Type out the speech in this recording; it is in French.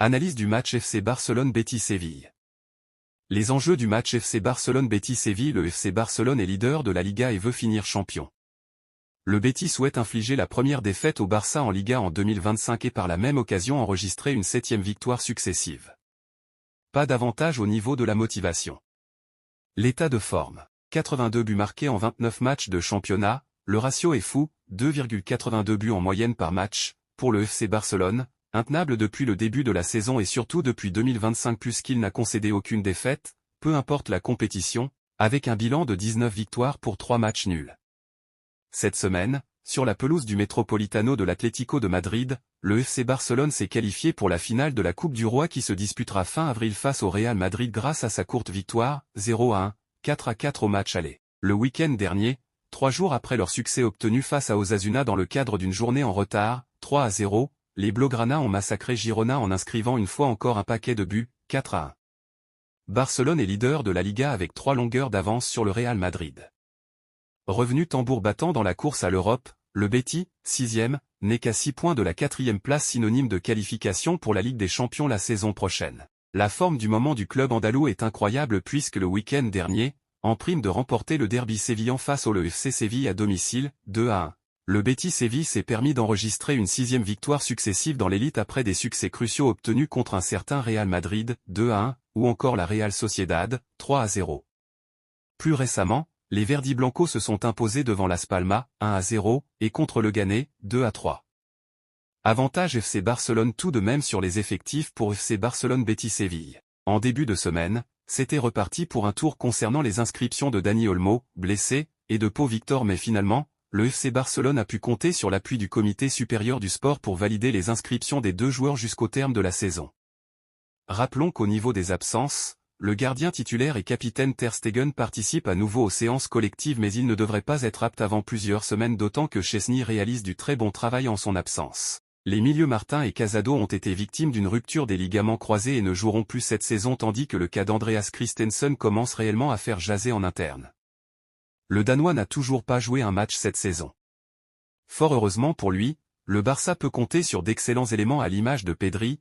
Analyse du match FC Barcelone-Betis-Séville. Les enjeux du match FC Barcelone-Betis-Séville. Le FC Barcelone est leader de la Liga et veut finir champion. Le Betis souhaite infliger la première défaite au Barça en Liga en 2025 et par la même occasion enregistrer une 7e victoire successive. Pas d'avantage au niveau de la motivation. L'état de forme. 82 buts marqués en 29 matchs de championnat, le ratio est fou, 2,82 buts en moyenne par match, pour le FC Barcelone, intenable depuis le début de la saison et surtout depuis 2025 puisqu'il n'a concédé aucune défaite, peu importe la compétition, avec un bilan de 19 victoires pour 3 matchs nuls. Cette semaine, sur la pelouse du Metropolitano de l'Atlético de Madrid, le FC Barcelone s'est qualifié pour la finale de la Coupe du Roi qui se disputera fin avril face au Real Madrid grâce à sa courte victoire, 0-1, 4-4 au match aller. Le week-end dernier, 3 jours après leur succès obtenu face à Osasuna dans le cadre d'une journée en retard, 3-0, les Blaugrana ont massacré Girona en inscrivant une fois encore un paquet de buts, 4-1. Barcelone est leader de la Liga avec 3 longueurs d'avance sur le Real Madrid. Revenu tambour battant dans la course à l'Europe, le Betis, 6e, n'est qu'à 6 points de la 4e place synonyme de qualification pour la Ligue des Champions la saison prochaine. La forme du moment du club andalou est incroyable puisque le week-end dernier, en prime de remporter le derby sévillan face au FC Séville à domicile, 2-1. Le Betis Séville s'est permis d'enregistrer une 6e victoire successive dans l'élite après des succès cruciaux obtenus contre un certain Real Madrid, 2-1, ou encore la Real Sociedad, 3-0. Plus récemment, les Verdiblancos se sont imposés devant Las Palmas, 1-0, et contre le Leganés, 2-3. Avantage FC Barcelone tout de même sur les effectifs pour FC Barcelone-Betis Séville. En début de semaine, c'était reparti pour un tour concernant les inscriptions de Dani Olmo, blessé, et de Pau Victor mais finalement, le FC Barcelone a pu compter sur l'appui du comité supérieur du sport pour valider les inscriptions des 2 joueurs jusqu'au terme de la saison. Rappelons qu'au niveau des absences, le gardien titulaire et capitaine Ter Stegen participe à nouveau aux séances collectives mais il ne devrait pas être apte avant plusieurs semaines d'autant que Chesney réalise du très bon travail en son absence. Les milieux Martin et Casado ont été victimes d'une rupture des ligaments croisés et ne joueront plus cette saison tandis que le cas d'Andreas Christensen commence réellement à faire jaser en interne. Le Danois n'a toujours pas joué un match cette saison. Fort heureusement pour lui, le Barça peut compter sur d'excellents éléments à l'image de Pedri,